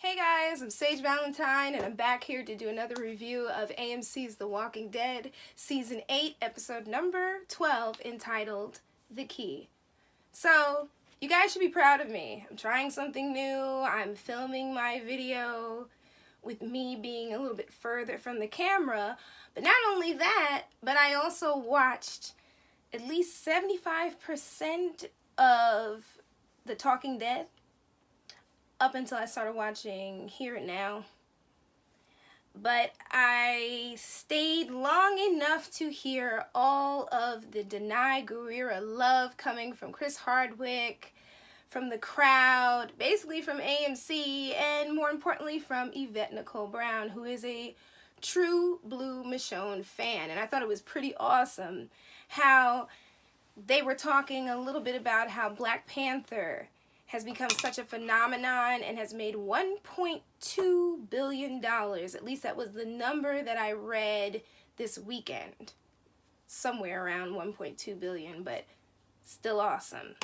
Hey guys, I'm Sage Valentine, and I'm back here to do another review of AMC's The Walking Dead, Season 8, Episode number 12, entitled The Key. So, you guys should be proud of me. I'm trying something new. I'm filming my video with me being a little bit further from the camera. But not only that, but I also watched at least 75% of The Talking Dead up until I started watching Here and Now. But I stayed long enough to hear all of the Denai Guerrera love coming from Chris Hardwick, from the crowd, basically from AMC, and more importantly from Yvette Nicole Brown, who is a true Blue Michonne fan. And I thought it was pretty awesome how they were talking a little bit about how Black Panther has become such a phenomenon and has made $1.2 billion. At least that was the number that I read this weekend. Somewhere around 1.2 billion, but still awesome.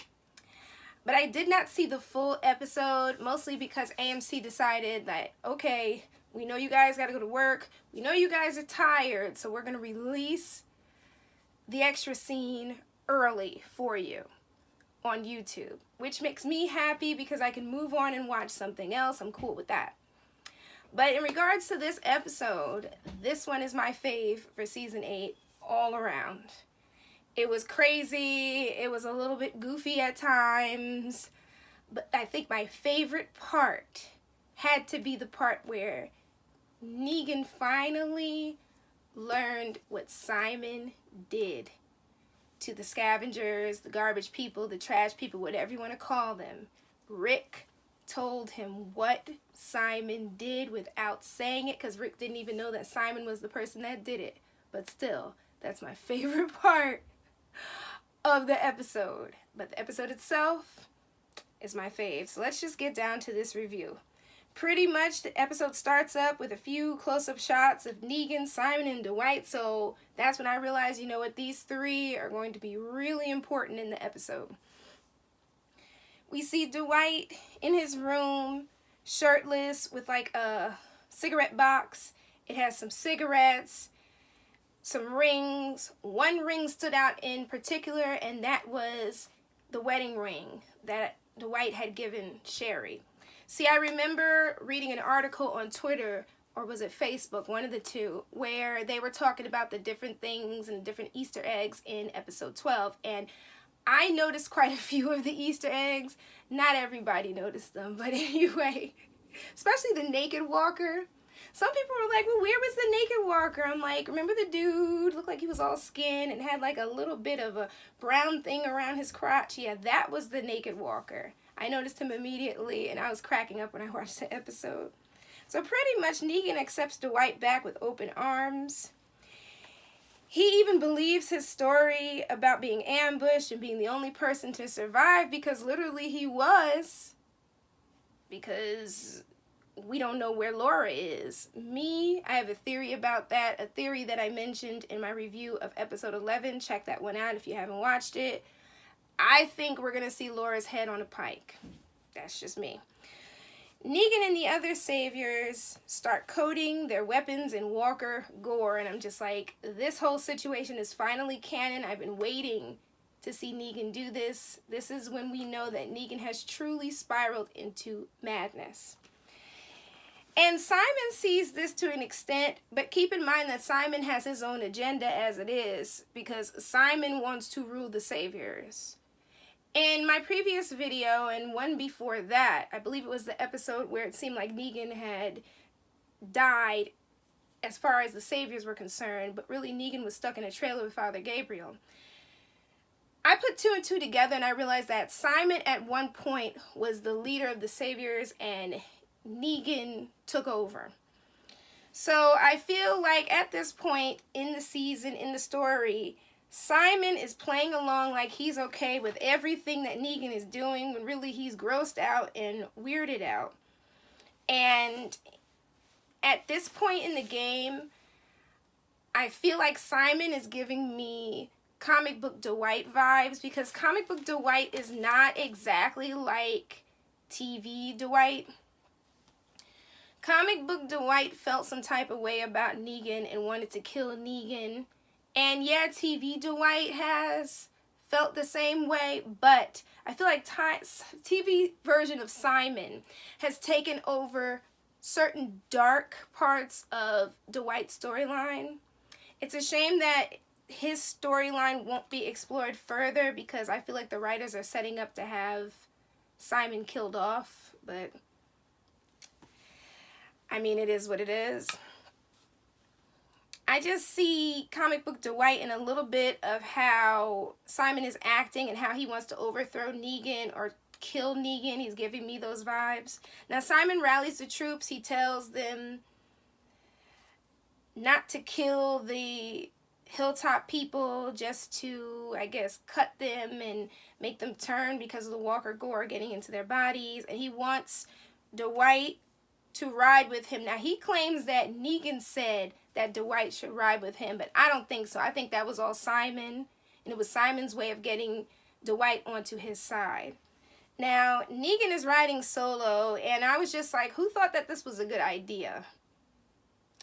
But I did not see the full episode, mostly because AMC decided that, okay, we know you guys gotta go to work, we know you guys are tired, so we're gonna release the extra scene early for you on YouTube, which makes me happy because I can move on and watch something else. I'm cool with that. But in regards to this episode, this one is my fave for season 8 all around. It was crazy, it was a little bit goofy at times, but I think my favorite part had to be the part where Negan finally learned what Simon did to the scavengers, the garbage people, the trash people, whatever you want to call them. Rick told him what Simon did without saying it, because Rick didn't even know that Simon was the person that did it. But still, that's my favorite part of the episode. But the episode itself is my fave. So let's just get down to this review. Pretty much the episode starts up with a few close-up shots of Negan, Simon, and Dwight, so that's when I realized, you know what, these three are going to be really important in the episode. We see Dwight in his room, shirtless, with like a cigarette box. It has some cigarettes, some rings. One ring stood out in particular, and that was the wedding ring that Dwight had given Sherry. See, I remember reading an article on Twitter, or was it Facebook, one of the two, where they were talking about the different things and different Easter eggs in episode 12, and I noticed quite a few of the Easter eggs. Not everybody noticed them, but anyway, especially the naked walker. Some people were like, well, where was the naked walker? I'm like, remember the dude looked like he was all skin and had like a little bit of a brown thing around his crotch? Yeah, that was the naked walker. I noticed him immediately, and I was cracking up when I watched the episode. So pretty much Negan accepts Dwight back with open arms. He even believes his story about being ambushed and being the only person to survive, because literally he was. Because we don't know where Laura is. I have a theory about that, a theory that I mentioned in my review of episode 11. Check that one out if you haven't watched it. I think we're going to see Laura's head on a pike. That's just me. Negan and the other saviors start coating their weapons in Walker gore, and I'm just like, this whole situation is finally canon. I've been waiting to see Negan do this. This is when we know that Negan has truly spiraled into madness. And Simon sees this to an extent, but keep in mind that Simon has his own agenda as it is, because Simon wants to rule the saviors. In my previous video, and one before that, I believe it was the episode where it seemed like Negan had died as far as the saviors were concerned, but really Negan was stuck in a trailer with Father Gabriel. I put two and two together, and I realized that Simon at one point was the leader of the saviors, and Negan took over. So I feel like at this point in the season, in the story, Simon is playing along like he's okay with everything that Negan is doing, when really he's grossed out and weirded out. And at this point in the game, I feel like Simon is giving me comic book Dwight vibes, because comic book Dwight is not exactly like TV Dwight. Comic book Dwight felt some type of way about Negan and wanted to kill Negan. And yeah, TV Dwight has felt the same way, but I feel like TV version of Simon has taken over certain dark parts of Dwight's storyline. It's a shame that his storyline won't be explored further because I feel like the writers are setting up to have Simon killed off, but I mean, it is what it is. I just see comic book Dwight in a little bit of how Simon is acting and how he wants to overthrow Negan or kill Negan. He's giving me those vibes. Now, Simon rallies the troops. He tells them not to kill the Hilltop people, just to, I guess, cut them and make them turn because of the Walker gore getting into their bodies. And he wants Dwight to ride with him. Now, he claims that Negan said that Dwight should ride with him, but I don't think so. I think that was all Simon, and it was Simon's way of getting Dwight onto his side. Now, Negan is riding solo, and I was just like, who thought that this was a good idea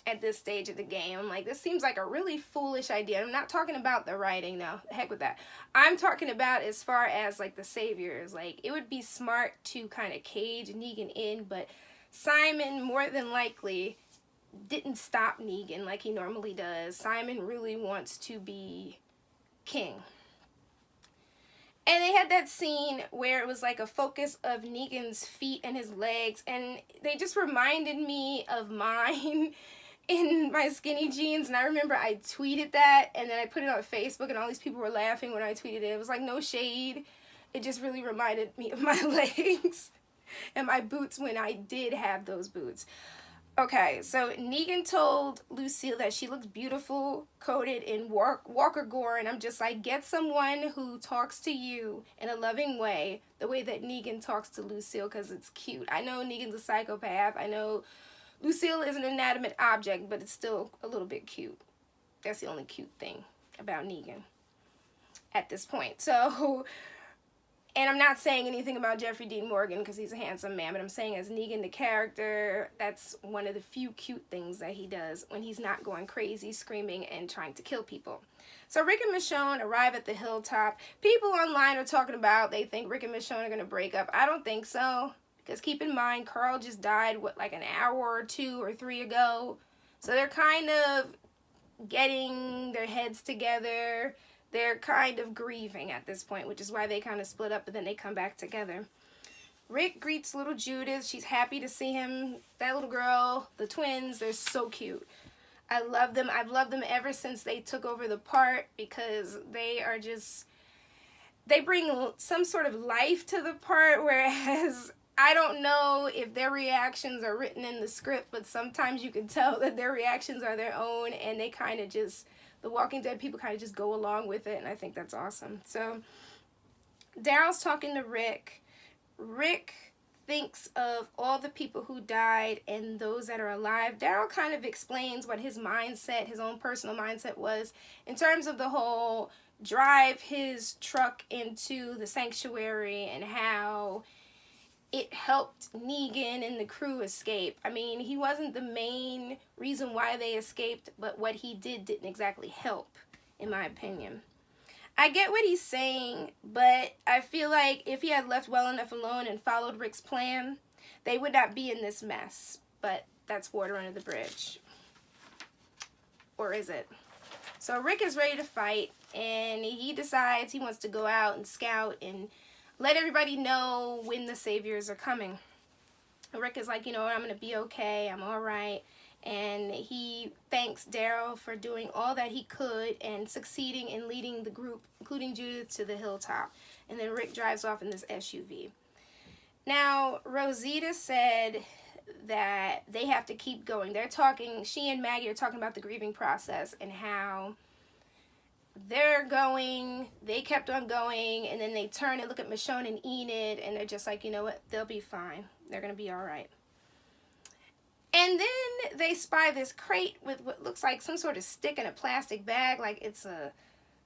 at this stage of the game? I'm like, this seems like a really foolish idea. I'm not talking about the writing, no. Heck with that. I'm talking about as far as, like, the saviors. Like, it would be smart to kind of cage Negan in, but Simon, more than likely, didn't stop Negan like he normally does. Simon really wants to be king. And they had that scene where it was like a focus of Negan's feet and his legs, and they just reminded me of mine in my skinny jeans. And I remember I tweeted that, and then I put it on Facebook, and all these people were laughing when I tweeted it. It was like no shade. It just really reminded me of my legs and my boots when I did have those boots. Okay, so Negan told Lucille that she looks beautiful, coated in Walker gore, and I'm just like, get someone who talks to you in a loving way, the way that Negan talks to Lucille, because it's cute. I know Negan's a psychopath. I know Lucille is an inanimate object, but it's still a little bit cute. That's the only cute thing about Negan at this point. So, and I'm not saying anything about Jeffrey Dean Morgan because he's a handsome man, but I'm saying as Negan the character, that's one of the few cute things that he does when he's not going crazy, screaming, and trying to kill people. So Rick and Michonne arrive at the Hilltop. People online are talking about they think Rick and Michonne are going to break up. I don't think so, because keep in mind, Carl just died, what, like an hour or 2 or 3 ago? So they're kind of getting their heads together. They're kind of grieving at this point, which is why they kind of split up, but then they come back together. Rick greets little Judith. She's happy to see him. That little girl, the twins, they're so cute. I love them. I've loved them ever since they took over the part because they are just, they bring some sort of life to the part, whereas I don't know if their reactions are written in the script, but sometimes you can tell that their reactions are their own, and they kind of just, the Walking Dead people kind of just go along with it, and I think that's awesome. So Daryl's talking to Rick. Rick thinks of all the people who died and those that are alive. Daryl kind of explains what his mindset, his own personal mindset was in terms of the whole drive his truck into the sanctuary and how it helped Negan and the crew escape. I mean, he wasn't the main reason why they escaped, but what he did didn't exactly help, in my opinion. I get what he's saying, but I feel like if he had left well enough alone and followed Rick's plan, they would not be in this mess. But that's water under the bridge. Or is it? So Rick is ready to fight, and he decides he wants to go out and scout and let everybody know when the saviors are coming. Rick is like, you know what, I'm going to be okay. I'm all right. And he thanks Daryl for doing all that he could and succeeding in leading the group, including Judith, to the Hilltop. And then Rick drives off in this SUV. Now, Rosita said that they have to keep going. They're talking, she and Maggie are talking about the grieving process and how they're going, they kept on going, and then they turn and look at Michonne and Enid, and they're just like, you know what, they'll be fine. They're going to be all right. And then they spy this crate with what looks like some sort of stick in a plastic bag, like it's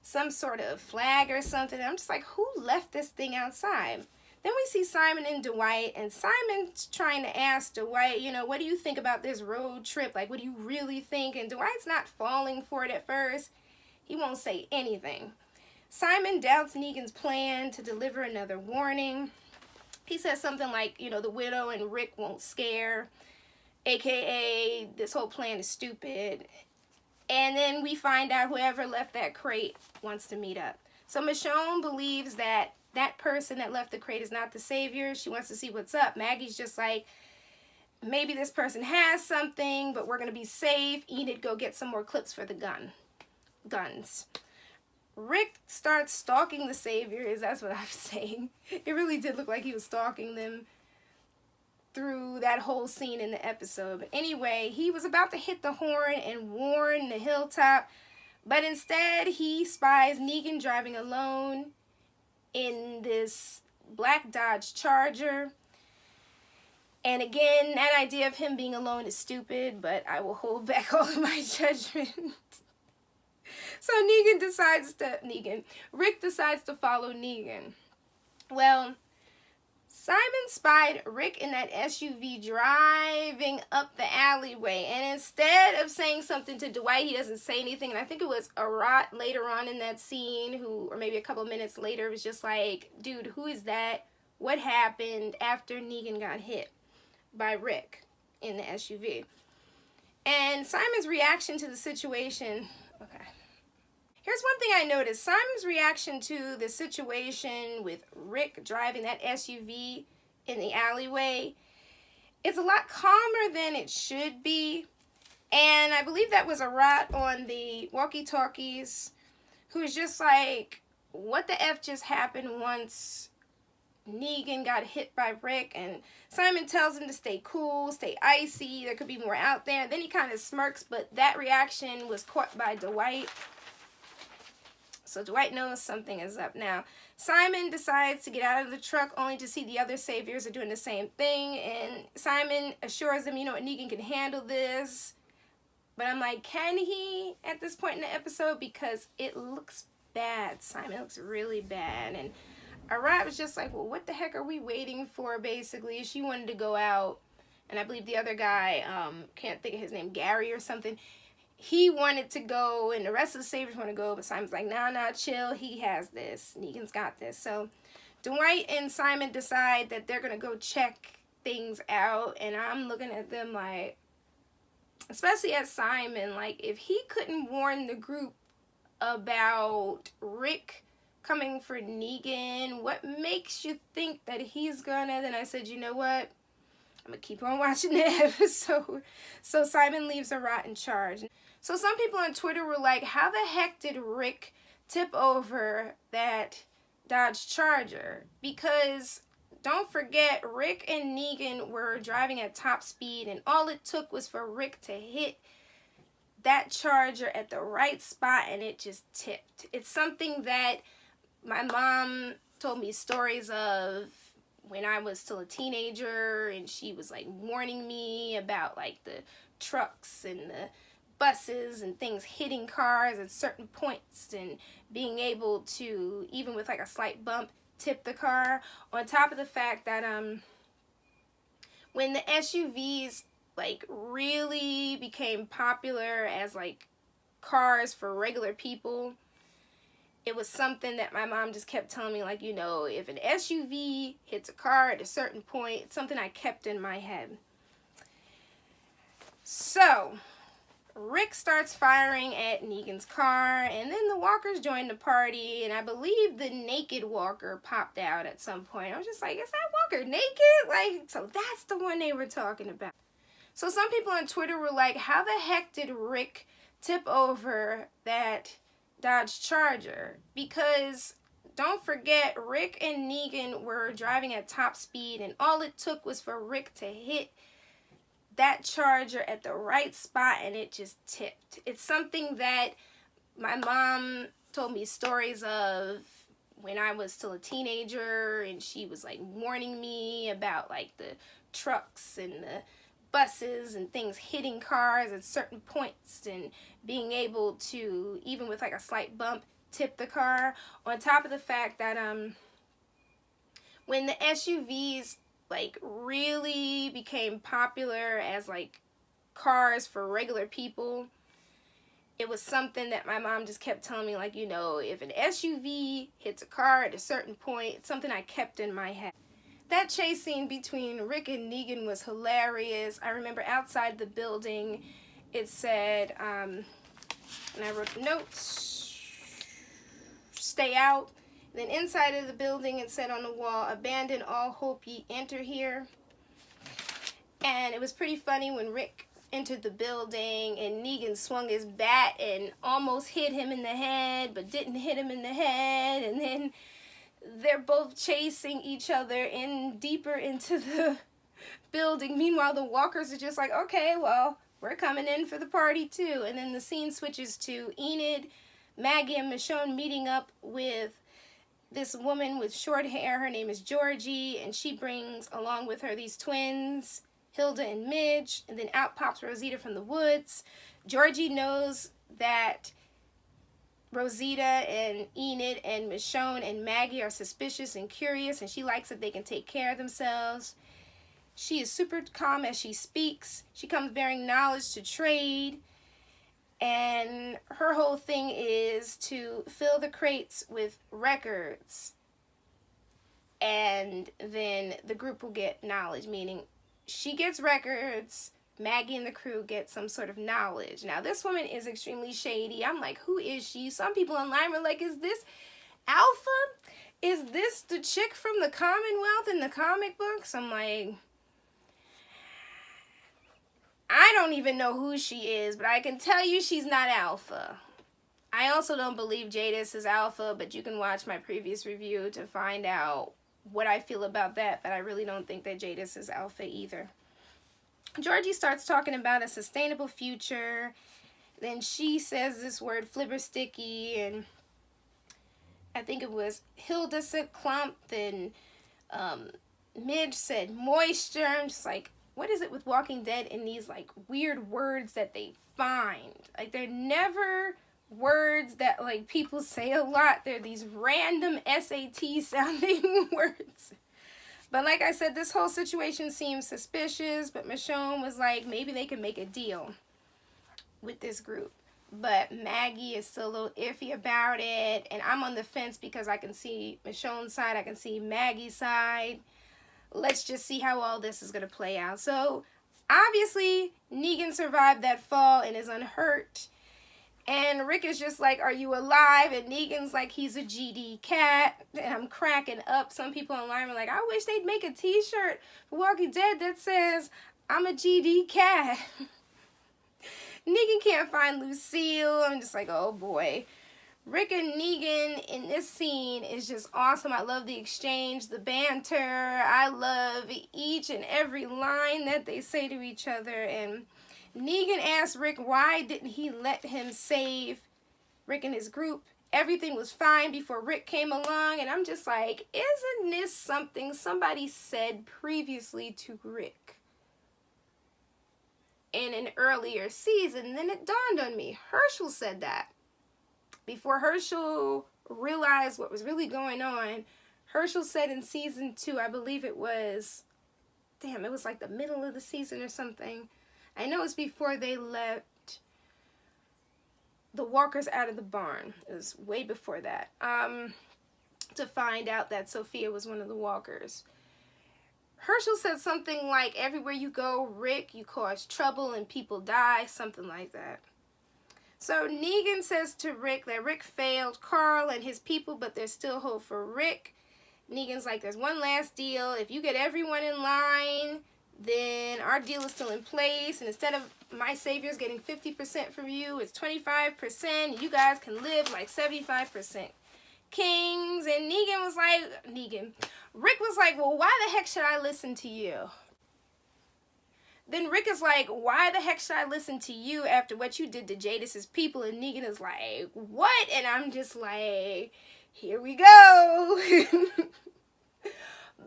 some sort of flag or something. And I'm just like, who left this thing outside? Then we see Simon and Dwight, and Simon's trying to ask Dwight, you know, what do you think about this road trip? Like, what do you really think? And Dwight's not falling for it at first. He won't say anything. Simon doubts Negan's plan to deliver another warning. He says something like, you know, the widow and Rick won't scare, aka this whole plan is stupid. And then we find out whoever left that crate wants to meet up. So Michonne believes that that person that left the crate is not the savior. She wants to see what's up. Maggie's just like, maybe this person has something, but we're going to be safe. Enid, go get some more clips for the guns. Rick starts stalking the saviors. That's what I'm saying. It really did look like he was stalking them through that whole scene in the episode. But anyway, he was about to hit the horn and warn the hilltop, but instead he spies Negan driving alone in this black Dodge Charger. And again, that idea of him being alone is stupid, but I will hold back all of my judgment. So Rick decides to follow Negan. Well, Simon spied Rick in that SUV driving up the alleyway, and instead of saying something to Dwight, he doesn't say anything. And I think it was Arat later on in that scene or maybe a couple minutes later, was just like, dude, who is that? What happened after Negan got hit by Rick in the SUV? And Simon's reaction to the situation, okay. Here's one thing I noticed. Simon's reaction to the situation with Rick driving that SUV in the alleyway, it's a lot calmer than it should be. And I believe that was a rat on the walkie-talkies who's just like, what the F just happened once Negan got hit by Rick? And Simon tells him to stay cool, stay icy, there could be more out there. And then he kind of smirks, but that reaction was caught by Dwight. So Dwight knows something is up now. Simon decides to get out of the truck only to see the other saviors are doing the same thing. And Simon assures them, you know what, Negan can handle this. But I'm like, can he at this point in the episode? Because it looks bad. Simon looks really bad. And Arat was just like, well, what the heck are we waiting for, basically? She wanted to go out. And I believe the other guy, can't think of his name, Gary or something. He wanted to go, and the rest of the saviors want to go, but Simon's like, nah, chill. He has this. Negan's got this. So Dwight and Simon decide that they're going to go check things out, and I'm looking at them like, especially at Simon, like, if he couldn't warn the group about Rick coming for Negan, what makes you think that he's gonna? Then I said, you know what? I'm going to keep on watching the episode. So Simon leaves Arat in charge. So some people on Twitter were like, how the heck did Rick tip over that Dodge Charger? Because don't forget, Rick and Negan were driving at top speed, and all it took was for Rick to hit that Charger at the right spot, and it just tipped. It's something that my mom told me stories of when I was still a teenager, and she was like warning me about like the trucks and the buses and things hitting cars at certain points and being able to, even with like a slight bump, tip the car. On top of the fact that when the SUVs like really became popular as like cars for regular people, it was something that my mom just kept telling me, like, you know, if an SUV hits a car at a certain point, it's something I kept in my head. So Rick starts firing at Negan's car, and then the walkers join the party, and I believe the naked walker popped out at some point. I was just like, is that walker naked? Like, so that's the one they were talking about. So some people on Twitter were like, how the heck did Rick tip over that Dodge Charger? Because don't forget, Rick and Negan were driving at top speed, and all it took was for Rick to hit that Charger at the right spot, and it just tipped. It's something that my mom told me stories of when I was still a teenager, and she was like warning me about like the trucks and the buses and things hitting cars at certain points and being able to, even with like a slight bump, tip the car. On top of the fact that when the SUVs like really became popular as like cars for regular people, it was something that my mom just kept telling me, like, you know, if an SUV hits a car at a certain point, it's something I kept in my head. That chase scene between Rick and Negan was hilarious. I remember outside the building, it said, and I wrote the notes, stay out. Then inside of the building, it said on the wall, abandon all hope ye enter here. And it was pretty funny when Rick entered the building and Negan swung his bat and almost hit him in the head, but didn't hit him in the head. And then they're both chasing each other in deeper into the building. Meanwhile, the walkers are just like, okay, well, we're coming in for the party too. And then the scene switches to Enid, Maggie, and Michonne meeting up with this woman with short hair. Her name is Georgie, and she brings along with her these twins, Hilda and Midge, and then out pops Rosita from the woods. Georgie knows that Rosita and Enid and Michonne and Maggie are suspicious and curious, and she likes that they can take care of themselves. She is super calm as she speaks. She comes bearing knowledge to trade, and her whole thing is to fill the crates with records, and then the group will get knowledge, meaning she gets records, Maggie and the crew get some sort of knowledge. Now, this woman is extremely shady. I'm like, who is she? Some people online were like, is this Alpha? Is this the chick from the Commonwealth in the comic books? I'm like, I don't even know who she is, but I can tell you she's not Alpha. I also don't believe Jadis is Alpha, but you can watch my previous review to find out what I feel about that, but I really don't think that Jadis is Alpha either. Georgie starts talking about a sustainable future. Then she says this word flibbersticky, and I think it was Hilda said clump, and Midge said moisture. I'm just like, what is it with Walking Dead and these like weird words that they find? Like, they're never words that like people say a lot. They're these random SAT sounding words. But like I said, this whole situation seems suspicious, but Michonne was like, maybe they can make a deal with this group. But Maggie is still a little iffy about it, and I'm on the fence because I can see Michonne's side, I can see Maggie's side. Let's just see how all this is going to play out. So, obviously, Negan survived that fall and is unhurt. And Rick is just like, are you alive? And Negan's like, he's a GD cat. And I'm cracking up. Some people online were like, I wish they'd make a t-shirt for Walking Dead that says, I'm a GD cat. Negan can't find Lucille. I'm just like, oh boy. Rick and Negan in this scene is just awesome. I love the exchange, the banter. I love each and every line that they say to each other. And Negan asked Rick why didn't he let him save Rick and his group. Everything was fine before Rick came along. And I'm just like, isn't this something somebody said previously to Rick in an earlier season? Then it dawned on me. Herschel said that. Before Herschel realized what was really going on, Herschel said in season 2, I believe it was, it was like the middle of the season or something. I know it's before they let the walkers out of the barn. It was way before that. To find out that Sophia was one of the walkers. Herschel said something like, everywhere you go, Rick, you cause trouble and people die, something like that. So Negan says to Rick that Rick failed Carl and his people, but there's still hope for Rick. Negan's like, there's one last deal. If you get everyone in line, then our deal is still in place. And instead of my saviors getting 50% from you, it's 25%. You guys can live like 75% kings. And Rick was like, well, why the heck should I listen to you? Then Rick is like, why the heck should I listen to you after what you did to Jadis's people? And Negan is like, what? And I'm just like, here we go.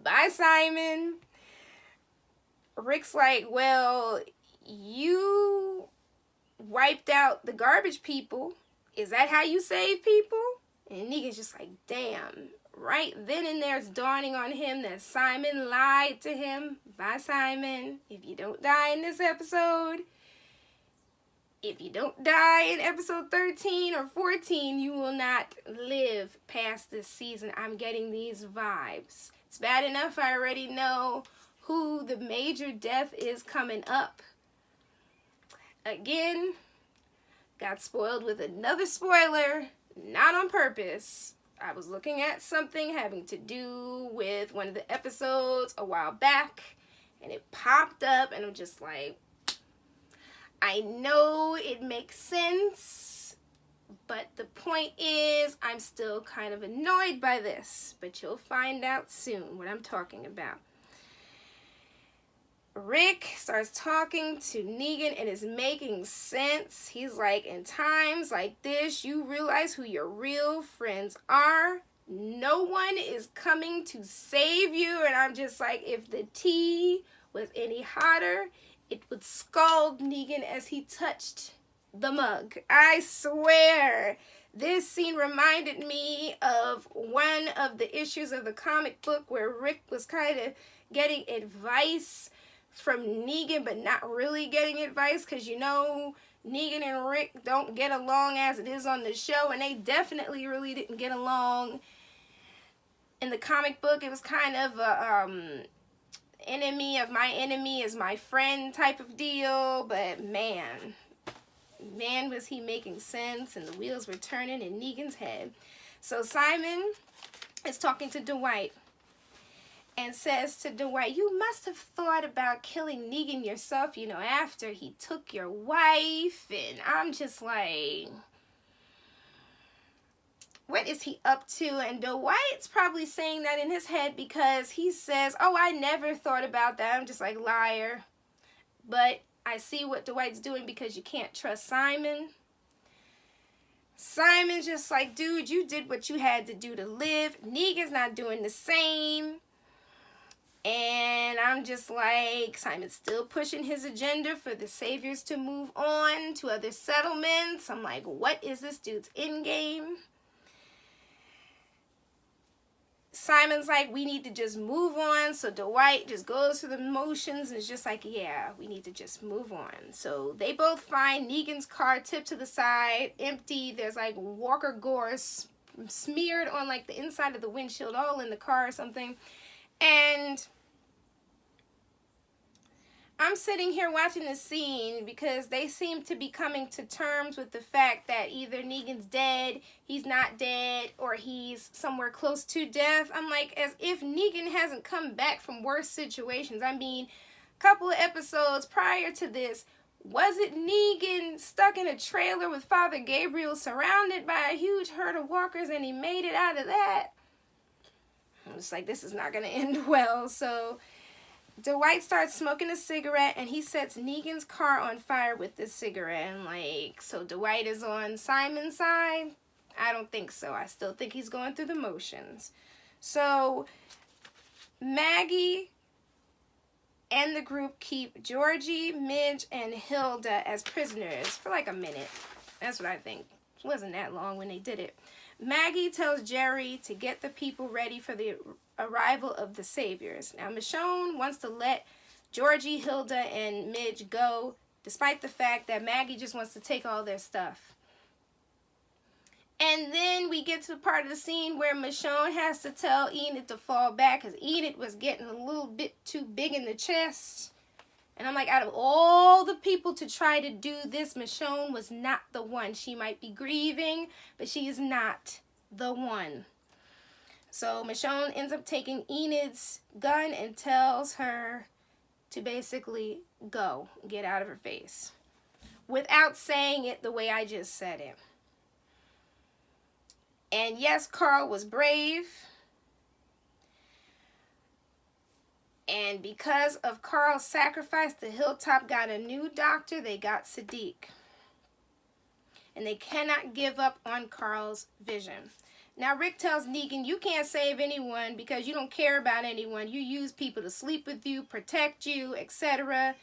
Bye, Simon. Rick's like, well, you wiped out the garbage people. Is that how you save people? And Negan's just like, damn. right then and there it's dawning on him that Simon lied to him. Bye, Simon. If you don't die in this episode, if you don't die in episode 13 or 14, you will not live past this season. I'm getting these vibes. It's bad enough I already know who the major death is coming up. Again, got spoiled with another spoiler, not on purpose. I was looking at something having to do with one of the episodes a while back, and it popped up, and I'm just like, I know it makes sense, but the point is, I'm still kind of annoyed by this, but you'll find out soon what I'm talking about. Rick starts talking to Negan and is making sense. He's like, in times like this, you realize who your real friends are. No one is coming to save you. And I'm just like, if the tea was any hotter, it would scald Negan as he touched the mug. I swear, this scene reminded me of one of the issues of the comic book where Rick was kind of getting advice from Negan, but not really getting advice, because you know Negan and Rick don't get along as it is on the show, and they definitely really didn't get along in the comic book. It was kind of a enemy of my enemy is my friend type of deal, but man was he making sense, and the wheels were turning in Negan's head. So Simon is talking to Dwight and says to Dwight, you must have thought about killing Negan yourself, you know, after he took your wife. And I'm just like, what is he up to? And Dwight's probably saying that in his head because he says, oh, I never thought about that. I'm just like, liar. But I see what Dwight's doing because you can't trust Simon. Simon's just like, dude, you did what you had to do to live. Negan's not doing the same. And I'm just like, Simon's still pushing his agenda for the Saviors to move on to other settlements. I'm like, what is this dude's end game? Simon's like, we need to just move on. So Dwight just goes through the motions and is just like, yeah, we need to just move on. So they both find Negan's car tipped to the side, empty. There's like Walker gore smeared on like the inside of the windshield, all in the car or something. And I'm sitting here watching this scene because they seem to be coming to terms with the fact that either Negan's dead, he's not dead, or he's somewhere close to death. I'm like, as if Negan hasn't come back from worse situations. I mean, a couple of episodes prior to this, wasn't Negan stuck in a trailer with Father Gabriel surrounded by a huge herd of walkers, and he made it out of that? I'm just like, this is not going to end well. So Dwight starts smoking a cigarette, and he sets Negan's car on fire with this cigarette. And like, so Dwight is on Simon's side? I don't think so. I still think he's going through the motions. So Maggie and the group keep Georgie, Midge, and Hilda as prisoners for like a minute. That's what I think. It wasn't that long when they did it. Maggie tells Jerry to get the people ready for the arrival of the Saviors. Now, Michonne wants to let Georgie, Hilda, and Midge go, despite the fact that Maggie just wants to take all their stuff. And then we get to the part of the scene where Michonne has to tell Enid to fall back because Enid was getting a little bit too big in the chest. And I'm like, out of all the people to try to do this, Michonne was not the one. She might be grieving, but she is not the one. So Michonne ends up taking Enid's gun and tells her to basically go, get out of her face, without saying it the way I just said it. And yes, Carl was brave. And because of Carl's sacrifice, the Hilltop got a new doctor. They got Sadiq. And they cannot give up on Carl's vision. Now, Rick tells Negan, you can't save anyone because you don't care about anyone. You use people to sleep with you, protect you, etc.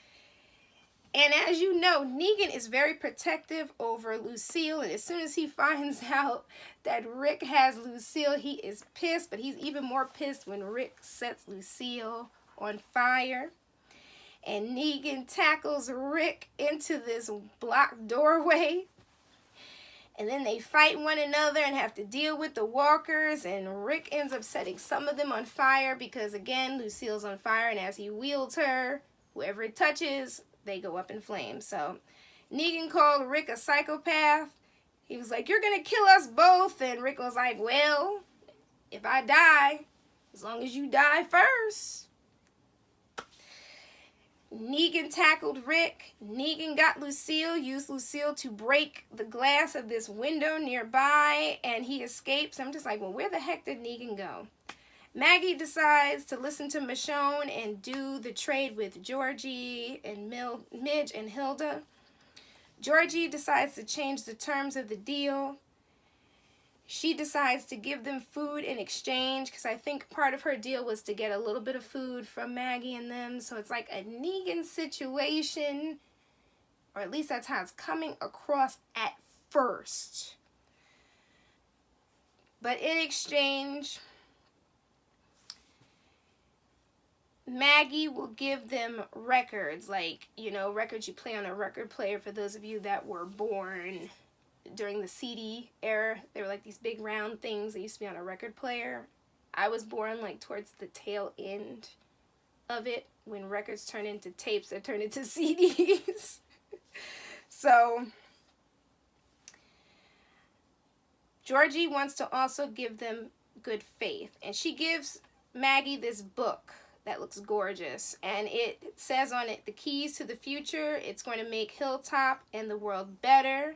And as you know, Negan is very protective over Lucille, and as soon as he finds out that Rick has Lucille, he is pissed, but he's even more pissed when Rick sets Lucille on fire. And Negan tackles Rick into this blocked doorway. And then they fight one another and have to deal with the walkers, and Rick ends up setting some of them on fire because, again, Lucille's on fire, and as he wields her, whoever it touches, they go up in flames. So Negan called Rick a psychopath. He was like, "You're going to kill us both." And Rick was like, "Well, if I die, as long as you die first." Negan tackled Rick. Negan got Lucille, used Lucille to break the glass of this window nearby, and he escapes. I'm just like, well, where the heck did Negan go? Maggie decides to listen to Michonne and do the trade with Georgie and Midge and Hilda. Georgie decides to change the terms of the deal. She decides to give them food in exchange because I think part of her deal was to get a little bit of food from Maggie and them. So it's like a Negan situation, or at least that's how it's coming across at first. But in exchange, Maggie will give them records, like, you know, records you play on a record player for those of you that were born during the CD era. They were like these big round things that used to be on a record player. I was born like towards the tail end of it, when records turn into tapes that turn into CDs. So Georgie wants to also give them good faith, and she gives Maggie this book that looks gorgeous, and it says on it, "The keys to the future. It's going to make Hilltop and the world better."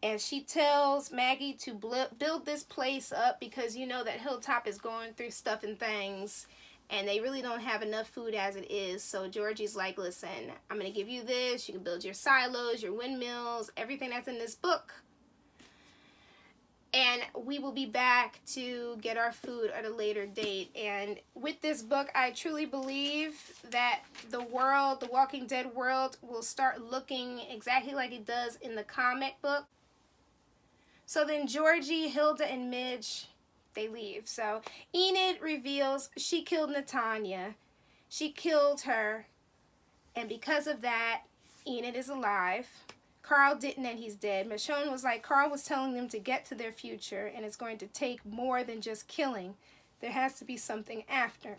And she tells Maggie to build this place up because you know that Hilltop is going through stuff and things, and they really don't have enough food as it is. So Georgie's like, "Listen, I'm going to give you this. You can build your silos, your windmills, everything that's in this book. And we will be back to get our food at a later date." And with this book, I truly believe that the world, the Walking Dead world, will start looking exactly like it does in the comic book. So then Georgie, Hilda, and Midge, they leave. So Enid reveals she killed Natanya. She killed her. And because of that, Enid is alive. Carl didn't, and he's dead. Michonne was like, Carl was telling them to get to their future, and it's going to take more than just killing. There has to be something after.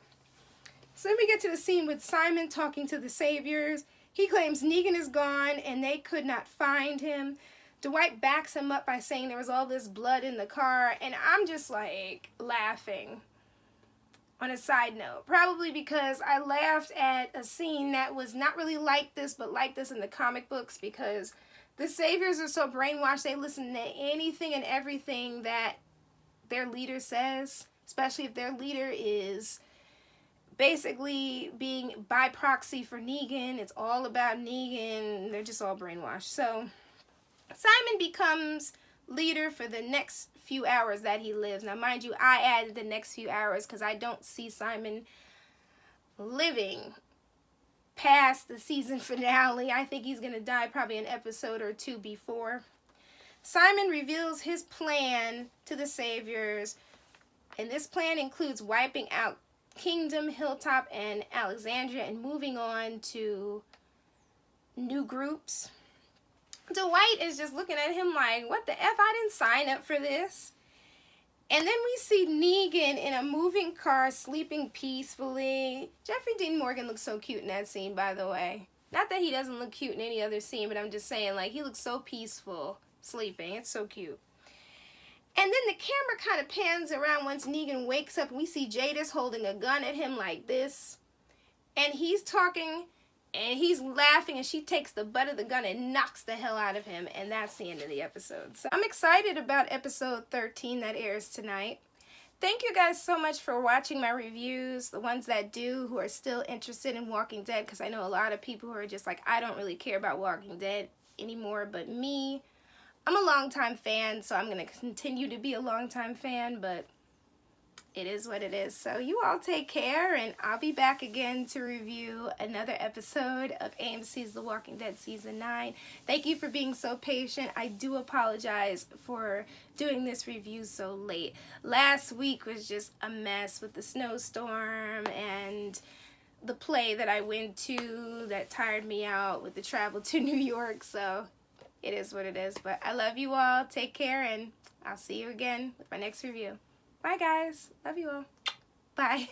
So then we get to the scene with Simon talking to the Saviors. He claims Negan is gone, and they could not find him. Dwight backs him up by saying there was all this blood in the car, and I'm just like laughing. On a side note, probably because I laughed at a scene that was not really like this, but like this in the comic books, because the Saviors are so brainwashed, they listen to anything and everything that their leader says, especially if their leader is basically being by proxy for Negan. It's all about Negan. They're just all brainwashed. So Simon becomes leader for the next few hours that he lives. Now, mind you, I added the next few hours because I don't see Simon living past the season finale. I think he's going to die probably an episode or two before. Simon reveals his plan to the Saviors, and this plan includes wiping out Kingdom, Hilltop, and Alexandria and moving on to new groups. Dwight is just looking at him like, what the F? I didn't sign up for this. And then we see Negan in a moving car sleeping peacefully. Jeffrey Dean Morgan looks so cute in that scene, by the way. Not that he doesn't look cute in any other scene, but I'm just saying, like, he looks so peaceful sleeping. It's so cute. And then the camera kind of pans around once Negan wakes up, and we see Jadis holding a gun at him like this. And he's talking, and he's laughing, and she takes the butt of the gun and knocks the hell out of him. And that's the end of the episode. So I'm excited about episode 13 that airs tonight. Thank you guys so much for watching my reviews. The ones that do, who are still interested in Walking Dead, because I know a lot of people who are just like, I don't really care about Walking Dead anymore, but me, I'm a longtime fan, so I'm going to continue to be a longtime fan, but it is what it is. So you all take care, and I'll be back again to review another episode of AMC's The Walking Dead Season 9. Thank you for being so patient. I do apologize for doing this review so late. Last week was just a mess with the snowstorm and the play that I went to that tired me out with the travel to New York. So it is what it is. But I love you all. Take care, and I'll see you again with my next review. Bye, guys. Love you all. Bye.